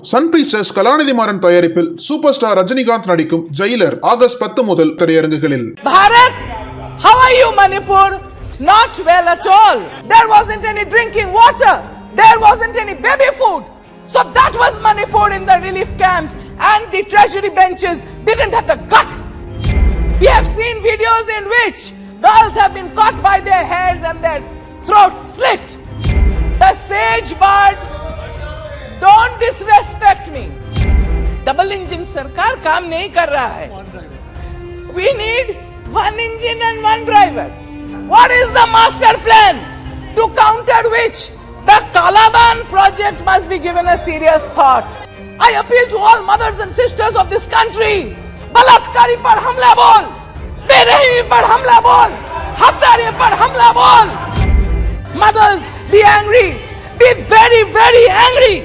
Sun pictures கலாநிதி மாறன் தயாரிப்பில் super star Rajinikanth நடிக்கும் Jailer August 10 முதல் திரையரங்குகளில். Bharat, how are you, Manipur? Not well at all. There wasn't any drinking water. There wasn't any baby food. So that was Manipur in the relief camps, and the treasury benches didn't have the guts. We have seen videos in which girls have been caught by their hairs and their throats slit. The sage bird, don't disrespect me. Double engine sarkar kaam nahi kar raha hai. We need one engine and one driver. What is the master plan to counter which the Kalaban project must be given a serious thought? I appeal to all mothers and sisters of this country. Balatkari par hamla bol, berehmi par hamla bol, haddari par hamla bol. Mothers, be angry, be very, very angry.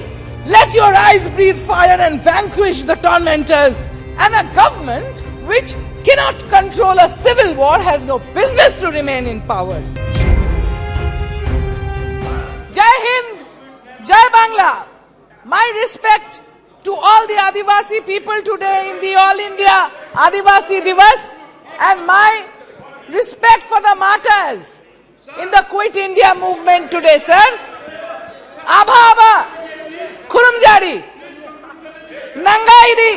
Let your eyes breathe fire and vanquish the tormentors. And a government which cannot control a civil war has no business to remain in power. Jai Hind, Jai Bangla. My respect to all the Adivasi people today in the All India Adivasi Divas, and my respect for the martyrs in the Quit India movement today, sir. Abha, Kurumjari, Nangaidi,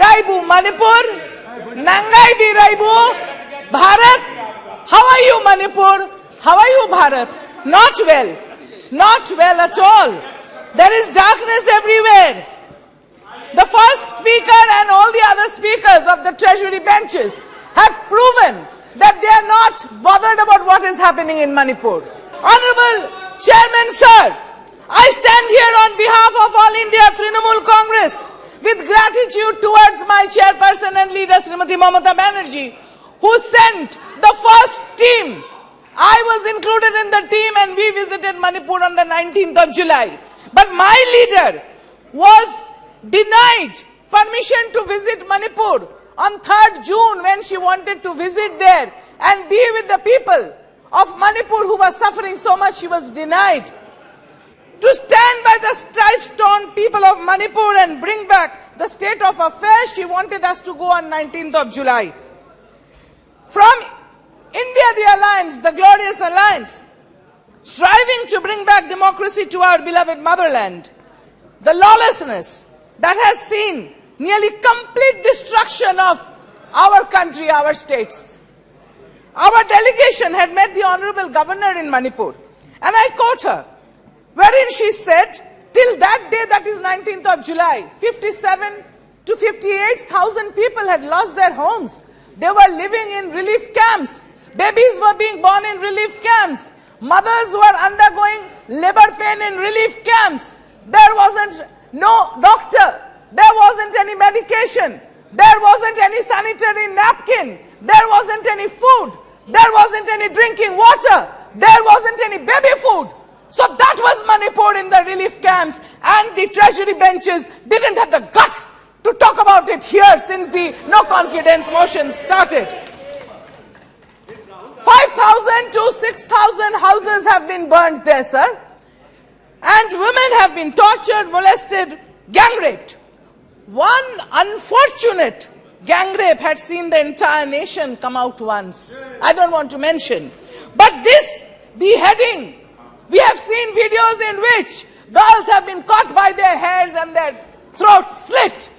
Raibu, Manipur, Nangaidi, Raibu, Bharat. How are you, Manipur? How are you, Bharat? Not well. Not well at all. There is darkness everywhere. The first speaker and all the other speakers of the treasury benches have proven that they are not bothered about what is happening in Manipur. Honorable Chairman, sir, I stand here on behalf of All India Trinamool Congress with gratitude towards my chairperson and leader, Srimati Mamata Banerjee, who sent the first team. I was included in the team and we visited Manipur on the 19th of July. But my leader was denied permission to visit Manipur on 3rd June when she wanted to visit there and be with the people of Manipur who were suffering so much. She was denied. To stand by the strife-torn people of Manipur and bring back the state of affairs, she wanted us to go on 19th of July. From India, the alliance, the glorious alliance, striving to bring back democracy to our beloved motherland, the lawlessness that has seen nearly complete destruction of our country, our states. Our delegation had met the Honorable Governor in Manipur, and I quote her, wherein she said, till that day, that is 19th of July, 57 to 58,000 people had lost their homes. They were living in relief camps. Babies were being born in relief camps. Mothers were undergoing labor pain in relief camps. There wasn't no doctor. There wasn't any medication. There wasn't any sanitary napkin. There wasn't any food. There wasn't any drinking water. There wasn't any baby food. So that was Manipur in the relief camps, and the treasury benches didn't have the guts to talk about it here since the no confidence motion started. 5,000 to 6,000 houses have been burned there, sir. And women have been tortured, molested, gang raped. One unfortunate gang rape had seen the entire nation come out once. I don't want to mention. But this beheading, we have seen videos in which girls have been caught by their hairs and their throats slit.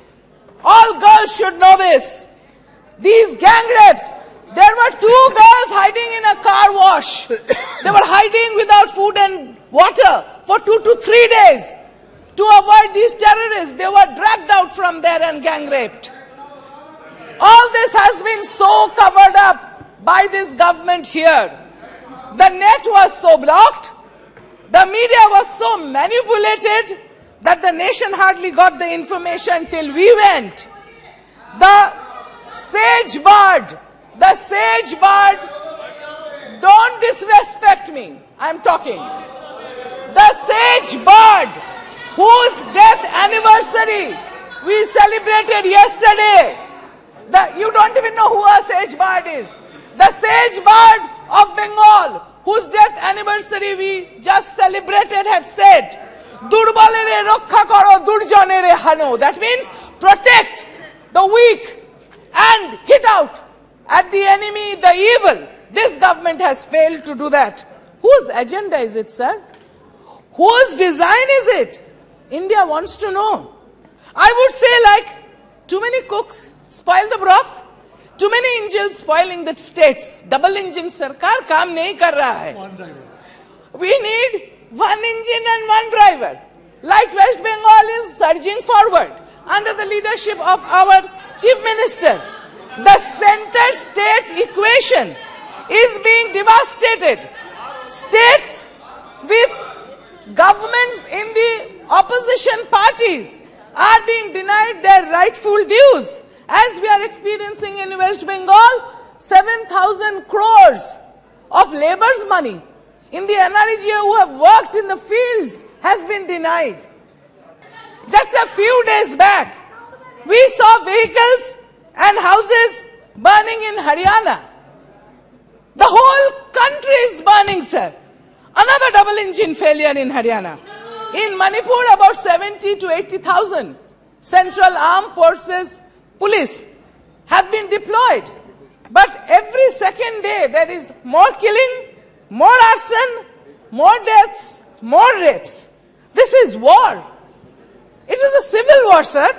All girls should know this. These gang rapes, there were 2 girls hiding in a car wash. They were hiding without food and water for 2 to 3 days. To avoid these terrorists, they were dragged out from there and gang raped. All this has been so covered up by this government here. The net was so blocked. The media was so manipulated that the nation hardly got the information till we went. The sage bird, don't disrespect me, I'm talking. The sage bird, whose death anniversary we celebrated yesterday. You don't even know who a sage bird is. The sage bird of Bengal, whose death anniversary we just celebrated, had said, durbalere rakkha karo, durjanere hano. That means protect the weak and hit out at the enemy, the evil. This government has failed to do that. Whose agenda is it, sir? Whose design is it? India wants to know. I would say, like, too many cooks spoil the broth, too many engines spoiling the states. Double engine sarkar kaam nahi kar raha hai. We need one engine and one driver. Like West Bengal is surging forward under the leadership of our Chief Minister. The center-state equation is being devastated. States with governments in the opposition parties are being denied their rightful dues. As we are experiencing in West Bengal, 7,000 crores of labor's money in the NREGA who have worked in the fields has been denied. Just a few days back, we saw vehicles and houses burning in Haryana. The whole country is burning, sir. Another double engine failure in Haryana. In Manipur, about 70 to 80,000 Central Armed Forces police have been deployed. But every second day there is more killing, more arson, more deaths, more rapes. This is war. It is a civil war, sir.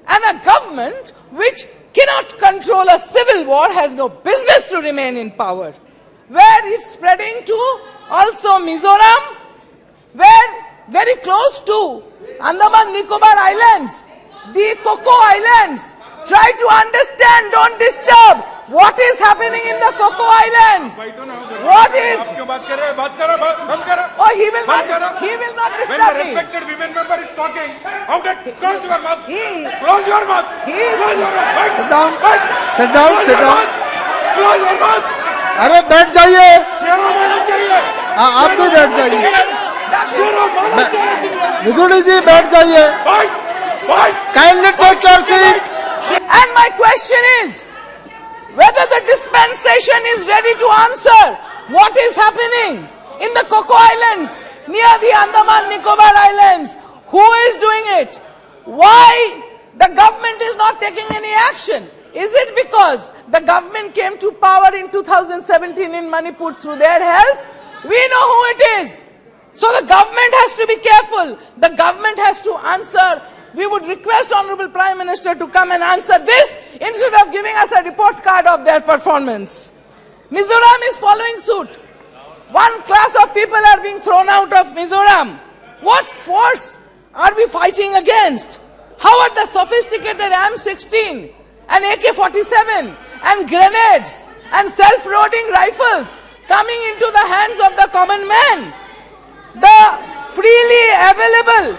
And a government which cannot control a civil war has no business to remain in power. Where it's spreading to also Mizoram, where very close to Andaman Nicobar Islands, the Coco Islands. Try to understand, don't disturb what is happening in the Coco Islands. What is? Oh, he will not disturb When the me. respected women member is talking, how that? Close your mouth. Close your mouth. Close your mouth. Sit down. Sit down. Sit down. Close your mouth. अरे बैठ जाइए. शेरों माना चाहिए. हाँ आप भी बैठ जाइए. शेरों माना चाहिए. विदुड़ी जी बैठ जाइए. Kindly take your seat. And my question is, whether the dispensation is ready to answer what is happening in the Coco Islands, near the Andaman Nicobar Islands. Who is doing it? Why the government is not taking any action? Is it because the government came to power in 2017 in Manipur through their help? We know who it is. So the government has to be careful. The government has to answer. We would request Honorable Prime Minister to come and answer this instead of giving us a report card of their performance. Mizoram is following suit. One class of people are being thrown out of Mizoram. What force are we fighting against? How are the sophisticated M16 and AK-47 and grenades and self-loading rifles coming into the hands of the common man? The freely available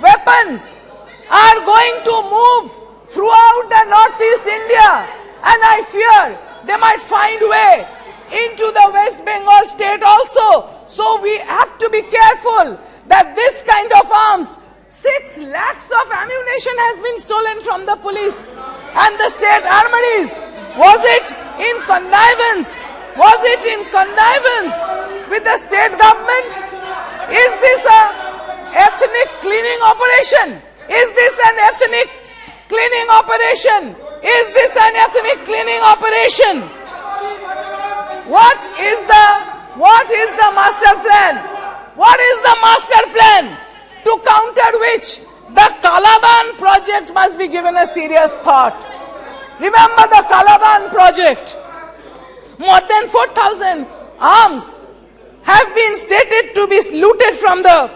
weapons are going to move throughout the northeast India, and I fear they might find way into the West Bengal state also. So we have to be careful that this kind of arms, 6 lakhs of ammunition has been stolen from the police and the state armories. Was it in connivance? Was it in connivance with the state government? Is this a ethnic cleaning operation? Is this an ethnic cleaning operation? Is this an ethnic cleaning operation? What is the master plan? What is the master plan to counter which the Kalaban project must be given a serious thought? Remember the Kalaban project. More than 4,000 arms have been stated to be looted from the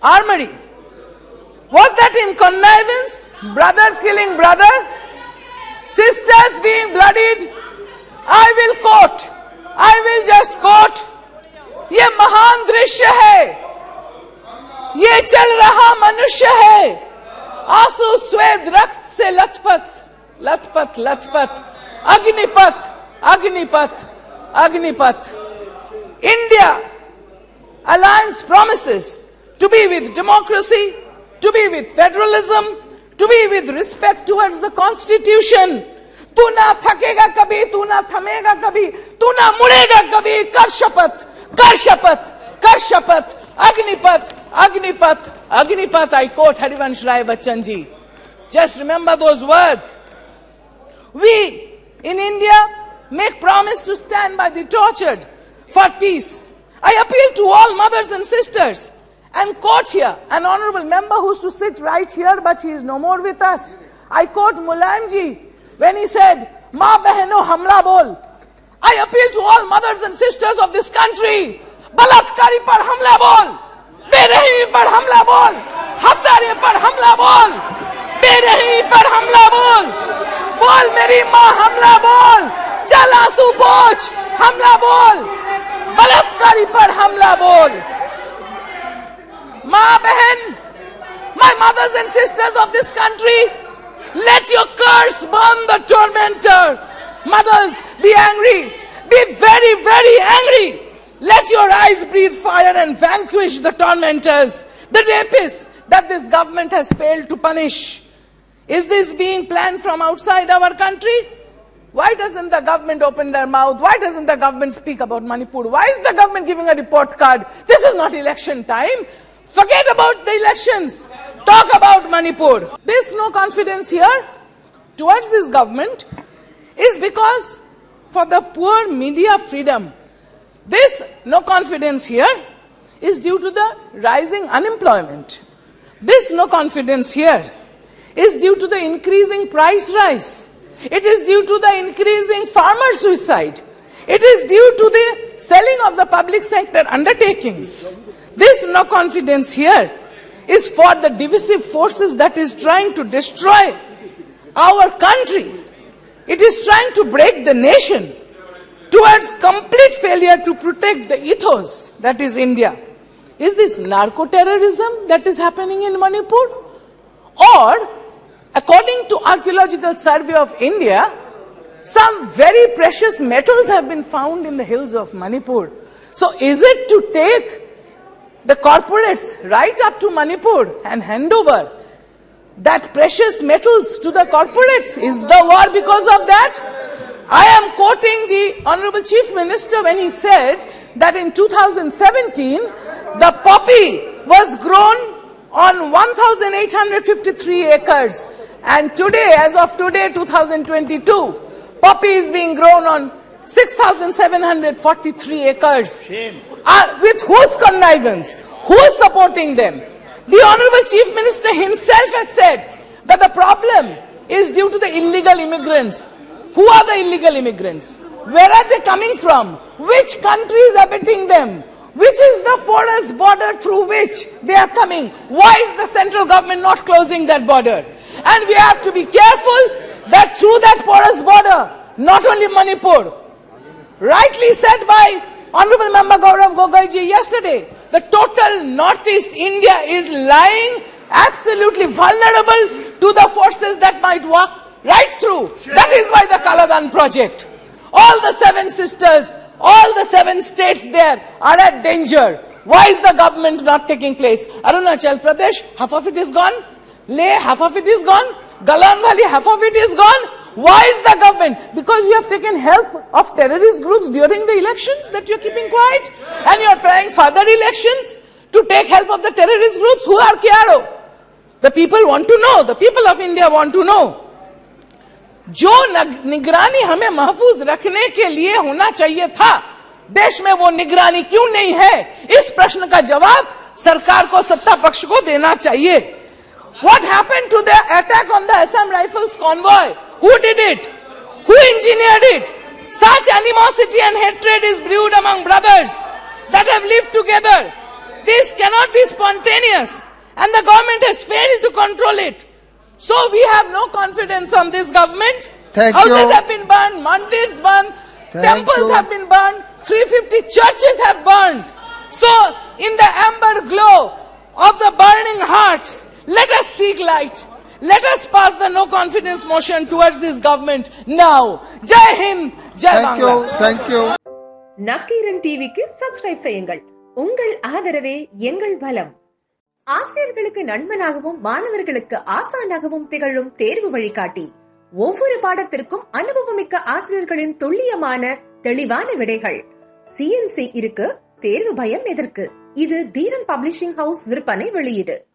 armory. Was that in connivance? Brother killing brother? Sisters being bloodied? I will quote. I will just quote. ये महान दृश्य है. ये चल रहा मनुष्य है. आंसू स्वेद रक्त से लथपथ, लथपथ, लथपथ. Agnipath, Agnipath, Agnipath. India alliance promises to be with democracy, to be with federalism, to be with respect towards the constitution. तू ना थकेगा कभी, तू ना थमेगा कभी, तू ना मुड़ेगा कभी. कर शपथ, कर शपथ, कर शपथ. Agnipath, Agnipath, I quote Harivansh Rai Bachchan ji. Just remember those words. We in India make promise to stand by the tortured for peace. I appeal to all mothers and sisters and quote here an honorable member who used to sit right here, but he is no more with us. I quote Mulayam ji when he said, "Ma behno hamla bol." I appeal to all mothers and sisters of this country. बलात्कारी पर हमला बोल, बेरहमी पर हमला बोल, हत्यारे पर हमला बोल, बेरहमी पर हमला बोल, बोल मेरी माँ हमला बोल, चल आंसू पोंछ हमला बोल, बलात्कारी पर हमला बोल. माँ बहन, my mothers and sisters of this country, let your curse burn the tormentor. Mothers, be angry, be very, very angry. Let your eyes breathe fire and vanquish the tormentors, the rapists that this government has failed to punish. Is this being planned from outside our country? Why doesn't the government open their mouth? Why doesn't the government speak about Manipur? Why is the government giving a report card? This is not election time. Forget about the elections. Talk about Manipur. There's no confidence here towards this government is because for the poor media freedom. This no confidence here is due to the rising unemployment. This no confidence here is due to the increasing price rise. It is due to the increasing farmer suicide. It is due to the selling of the public sector undertakings. This no confidence here is for the divisive forces that is trying to destroy our country. It is trying to break the nation towards complete failure to protect the ethos that is India. Is this narco-terrorism that is happening in Manipur? Or, according to Archaeological Survey of India, some very precious metals have been found in the hills of Manipur. So is it to take the corporates right up to Manipur and hand over that precious metals to the corporates? Is the war because of that? I am quoting the Honorable Chief Minister when he said that in 2017, the poppy was grown on 1,853 acres. And today, as of today, 2022, poppy is being grown on 6,743 acres. With whose connivance? Who is supporting them? The Honorable Chief Minister himself has said that the problem is due to the illegal immigrants. Who are the illegal immigrants? Where are they coming from? Which country is abetting them? Which is the porous border through which they are coming? Why is the central government not closing that border? And we have to be careful that through that porous border, not only Manipur, rightly said by Honorable Member Gaurav Gogoi ji yesterday, the total Northeast India is lying absolutely vulnerable to the forces that might walk right through. That is why the Kaladan project. All the 7 sisters, all the 7 states there are at danger. Why is the government not taking place? Arunachal Pradesh, half of it is gone. Leh, half of it is gone. Galan Valley, half of it is gone. Why is the government? Because you have taken help of terrorist groups during the elections that you are keeping quiet. And you are planning further elections to take help of the terrorist groups. Who are Kiaro? The people want to know. The people of India want to know. जो निगरानी हमें महफूज रखने के लिए होना चाहिए था, देश में वो निगरानी क्यों नहीं है? इस प्रश्न का जवाब सरकार को, सत्ता पक्ष को देना चाहिए. What happened to the attack on the Assam Rifles convoy? Who did it? Who engineered it? Such animosity and hatred is brewed among brothers that have lived together. This cannot be spontaneous, and the government has failed to control it. So we have no confidence on this government. Houses have been burned, mandirs burned, temples have been burned, 350 churches have burned. So in the amber glow of the burning hearts, let us seek light. Let us pass the no confidence motion towards this government now. Jai Hind, Jai Bangla. Thank you. Nakkheeran TV க்கு subscribe செய்யுங்கள். உங்கள் ஆதரவே எங்கள் பலம். ஆசிரியர்களுக்கு நண்பனாகவும் மாணவர்களுக்கு ஆசானாகவும் திகழும் தேர்வு வழிகாட்டி. ஒவ்வொரு பாடத்திற்கும் அனுபவமிக்க ஆசிரியர்களின் துல்லியமான தெளிவான விடைகள். CNC இருக்கு, தேர்வு பயம் எதற்கு? இது தீரன் பப்ளிஷிங் ஹவுஸ் விற்பனை வெளியீடு.